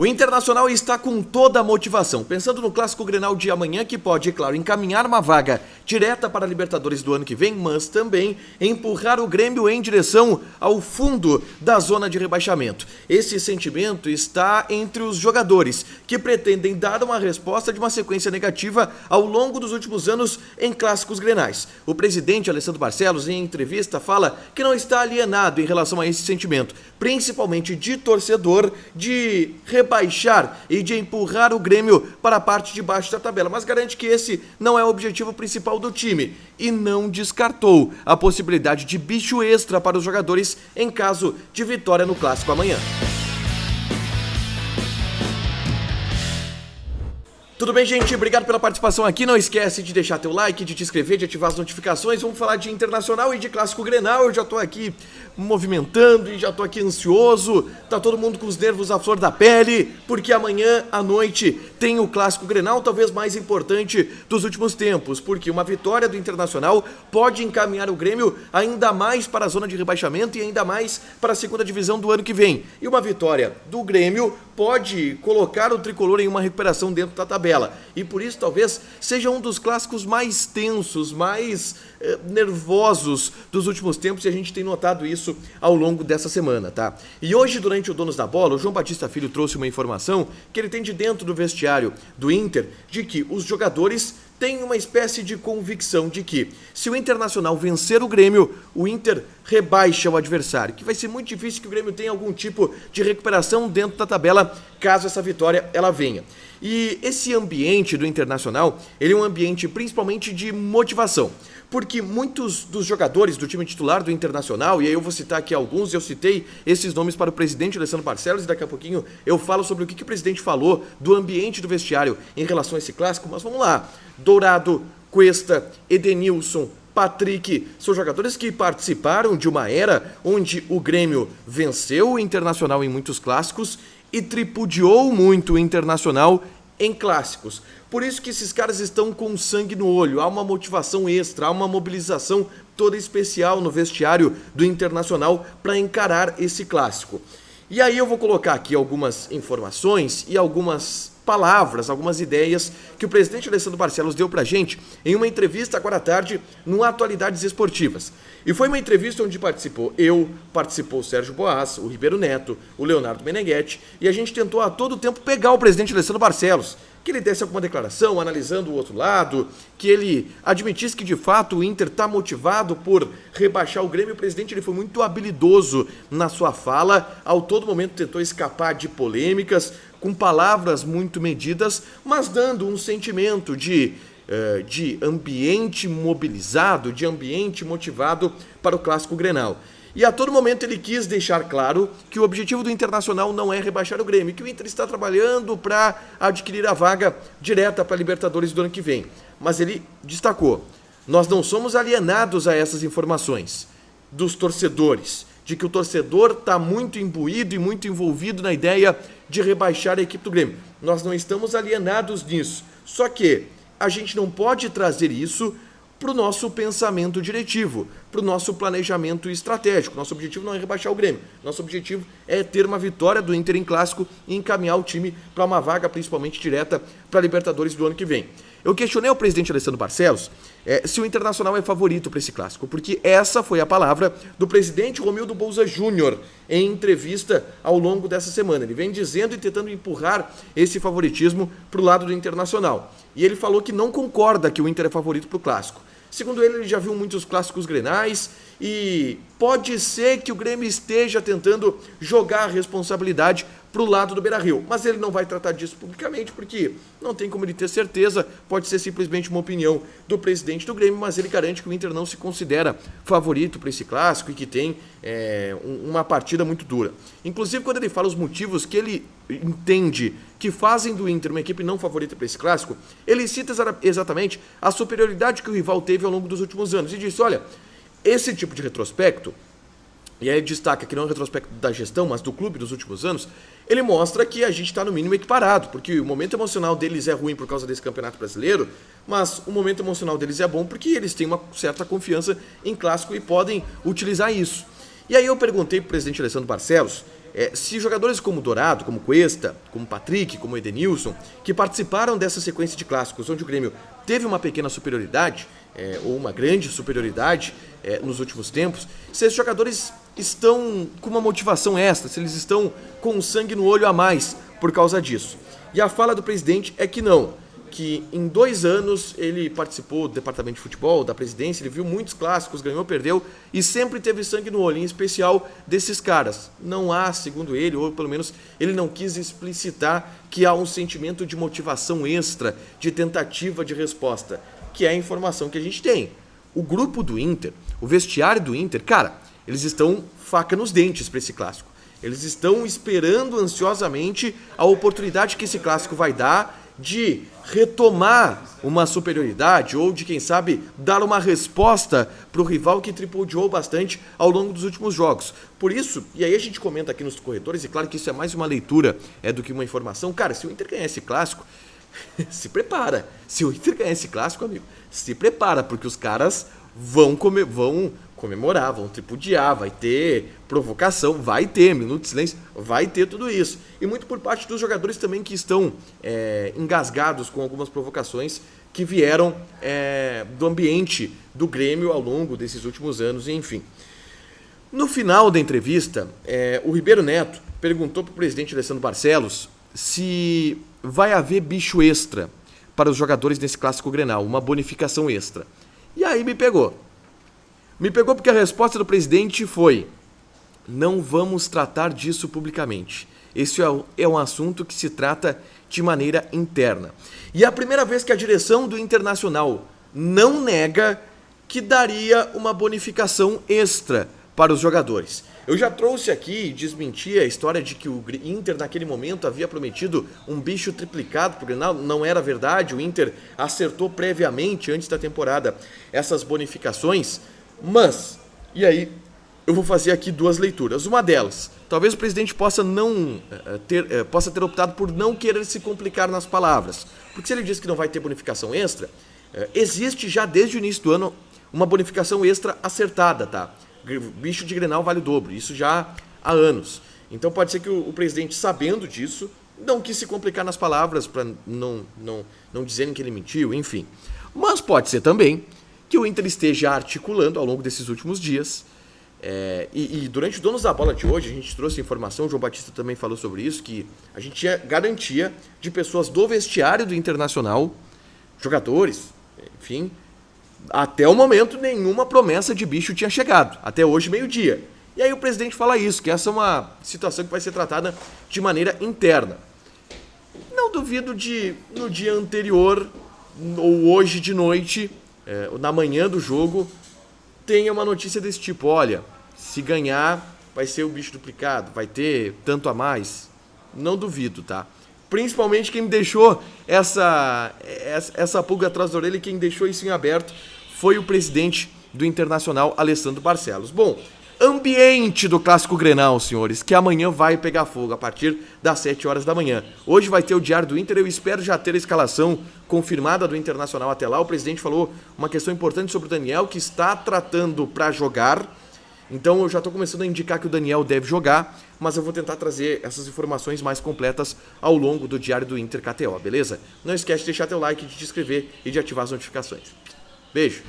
O Internacional está com toda a motivação, pensando no Clássico Grenal de amanhã, que pode, claro, encaminhar uma vaga direta para a Libertadores do ano que vem, mas também empurrar o Grêmio em direção ao fundo da zona de rebaixamento. Esse sentimento está entre os jogadores, que pretendem dar uma resposta de uma sequência negativa ao longo dos últimos anos em Clássicos Grenais. O presidente Alessandro Barcelos, em entrevista, fala que não está alienado em relação a esse sentimento, principalmente de torcedor, de rebaixar e de empurrar o Grêmio para a parte de baixo da tabela, mas garante que esse não é o objetivo principal do time e não descartou a possibilidade de bicho extra para os jogadores em caso de vitória no Clássico amanhã. Tudo bem, gente? Obrigado pela participação aqui. Não esquece de deixar teu like, de te inscrever, de ativar as notificações. Vamos falar de Internacional e de Clássico Grenal. Eu já tô aqui movimentando e já tô aqui ansioso. Tá todo mundo com os nervos à flor da pele, porque amanhã à noite tem o Clássico Grenal, talvez mais importante dos últimos tempos, porque uma vitória do Internacional pode encaminhar o Grêmio ainda mais para a zona de rebaixamento e ainda mais para a segunda divisão do ano que vem. E uma vitória do Grêmio pode colocar o tricolor em uma recuperação dentro da tabela. E por isso talvez seja um dos clássicos mais tensos, mais nervosos dos últimos tempos, e a gente tem notado isso ao longo dessa semana, tá? E hoje, durante o Donos da Bola, o João Batista Filho trouxe uma informação que ele tem de dentro do vestiário do Inter, de que os jogadores têm uma espécie de convicção de que, se o Internacional vencer o Grêmio, o Inter rebaixa o adversário, que vai ser muito difícil que o Grêmio tenha algum tipo de recuperação dentro da tabela, caso essa vitória ela venha. E esse ambiente do Internacional, ele é um ambiente principalmente de motivação, porque muitos dos jogadores do time titular do Internacional, e aí eu vou citar aqui alguns, eu citei esses nomes para o presidente Alessandro Barcelos, e daqui a pouquinho eu falo sobre o que o presidente falou do ambiente do vestiário em relação a esse clássico, mas vamos lá. Dourado, Cuesta, Edenilson, Patrick, são jogadores que participaram de uma era onde o Grêmio venceu o Internacional em muitos clássicos e tripudiou muito o Internacional em clássicos. Por isso que esses caras estão com sangue no olho, há uma motivação extra, há uma mobilização toda especial no vestiário do Internacional para encarar esse clássico. E aí eu vou colocar aqui algumas informações e algumas palavras, algumas ideias que o presidente Alessandro Barcelos deu pra gente em uma entrevista agora à tarde no Atualidades Esportivas. E foi uma entrevista onde participou o Sérgio Boas, o Ribeiro Neto, o Leonardo Meneghetti, e a gente tentou a todo tempo pegar o presidente Alessandro Barcelos, que ele desse alguma declaração analisando o outro lado, que ele admitisse que de fato o Inter está motivado por rebaixar o Grêmio. O presidente ele foi muito habilidoso na sua fala, ao todo momento tentou escapar de polêmicas, com palavras muito medidas, mas dando um sentimento de ambiente mobilizado, de ambiente motivado para o Clássico Grenal. E a todo momento ele quis deixar claro que o objetivo do Internacional não é rebaixar o Grêmio, que o Inter está trabalhando para adquirir a vaga direta para a Libertadores do ano que vem. Mas ele destacou: nós não somos alienados a essas informações dos torcedores, de que o torcedor está muito imbuído e muito envolvido na ideia de rebaixar a equipe do Grêmio. Nós não estamos alienados nisso, só que a gente não pode trazer isso para o nosso pensamento diretivo, para o nosso planejamento estratégico. Nosso objetivo não é rebaixar o Grêmio. Nosso objetivo é ter uma vitória do Inter em clássico e encaminhar o time para uma vaga principalmente direta para a Libertadores do ano que vem. Eu questionei ao presidente Alessandro Barcelos se o Internacional é favorito para esse clássico, porque essa foi a palavra do presidente Romildo Bolzan Júnior em entrevista ao longo dessa semana. Ele vem dizendo e tentando empurrar esse favoritismo para o lado do Internacional. E ele falou que não concorda que o Inter é favorito para o clássico. Segundo ele já viu muitos clássicos grenais e pode ser que o Grêmio esteja tentando jogar a responsabilidade para o lado do Beira-Rio, mas ele não vai tratar disso publicamente porque não tem como ele ter certeza, pode ser simplesmente uma opinião do presidente do Grêmio, mas ele garante que o Inter não se considera favorito para esse clássico e que tem uma partida muito dura. Inclusive, quando ele fala os motivos que ele entende que fazem do Inter uma equipe não favorita para esse clássico, ele cita exatamente a superioridade que o rival teve ao longo dos últimos anos e diz: olha, esse tipo de retrospecto, e aí destaca que não é um retrospecto da gestão, mas do clube dos últimos anos, ele mostra que a gente está no mínimo equiparado, porque o momento emocional deles é ruim por causa desse campeonato brasileiro, mas o momento emocional deles é bom porque eles têm uma certa confiança em clássico e podem utilizar isso. E aí eu perguntei para o presidente Alessandro Barcelos Se jogadores como Dourado, como Cuesta, como Patrick, como Edenilson, que participaram dessa sequência de clássicos onde o Grêmio teve uma pequena superioridade, ou uma grande superioridade nos últimos tempos, se esses jogadores estão com uma motivação extra, se eles estão com um sangue no olho a mais por causa disso. E a fala do presidente é que não, que em 2 anos ele participou do departamento de futebol, da presidência, ele viu muitos clássicos, ganhou, perdeu e sempre teve sangue no olho, em especial desses caras. Não há, segundo ele, ou pelo menos ele não quis explicitar que há um sentimento de motivação extra, de tentativa de resposta, que é a informação que a gente tem. O grupo do Inter, o vestiário do Inter, cara, eles estão faca nos dentes para esse clássico. Eles estão esperando ansiosamente a oportunidade que esse clássico vai dar de retomar uma superioridade ou de, quem sabe, dar uma resposta para o rival que tripudiou bastante ao longo dos últimos jogos. Por isso, e aí a gente comenta aqui nos corredores, e claro que isso é mais uma leitura do que uma informação, cara, se o Inter ganhar esse clássico, se prepara. Se o Inter ganhar esse clássico, amigo, se prepara, porque os caras vão comemorar, vão tripudiar, vai ter provocação, vai ter minuto de silêncio, vai ter tudo isso. E muito por parte dos jogadores também que estão engasgados com algumas provocações que vieram do ambiente do Grêmio ao longo desses últimos anos, enfim. No final da entrevista, o Ribeiro Neto perguntou para o presidente Alessandro Barcelos se vai haver bicho extra para os jogadores nesse clássico Grenal, uma bonificação extra. E aí me pegou. Me pegou porque a resposta do presidente foi: não vamos tratar disso publicamente. Esse é um assunto que se trata de maneira interna. E é a primeira vez que a direção do Internacional não nega que daria uma bonificação extra para os jogadores. Eu já trouxe aqui e desmenti a história de que o Inter naquele momento havia prometido um bicho triplicado para o Grenal. Não era verdade, o Inter acertou previamente, antes da temporada, essas bonificações. Mas, e aí, eu vou fazer aqui 2 leituras. Uma delas, talvez o presidente possa ter optado por não querer se complicar nas palavras. Porque se ele diz que não vai ter bonificação extra, existe já desde o início do ano uma bonificação extra acertada, tá? Bicho de Grenal vale o dobro, isso já há anos. Então pode ser que o presidente, sabendo disso, não quis se complicar nas palavras para não dizerem que ele mentiu, enfim. Mas pode ser também que o Inter esteja articulando ao longo desses últimos dias. E durante o Donos da Bola de hoje, a gente trouxe informação, o João Batista também falou sobre isso, que a gente tinha garantia de pessoas do vestiário do Internacional, jogadores, enfim, até o momento nenhuma promessa de bicho tinha chegado, até hoje meio-dia. E aí o presidente fala isso, que essa é uma situação que vai ser tratada de maneira interna. Não duvido de, no dia anterior, ou hoje de noite, na manhã do jogo, tenha uma notícia desse tipo: olha, se ganhar vai ser o bicho duplicado, vai ter tanto a mais. Não duvido, tá? Principalmente quem me deixou essa pulga atrás da orelha, e quem deixou isso em aberto foi o presidente do Internacional, Alessandro Barcelos. Bom, ambiente do Clássico Grenal, senhores, que amanhã vai pegar fogo a partir das 7 horas da manhã. Hoje vai ter o Diário do Inter, eu espero já ter a escalação confirmada do Internacional até lá. O presidente falou uma questão importante sobre o Daniel, que está tratando para jogar. Então eu já estou começando a indicar que o Daniel deve jogar, mas eu vou tentar trazer essas informações mais completas ao longo do Diário do Inter KTO, beleza? Não esquece de deixar teu like, de te inscrever e de ativar as notificações. Beijo!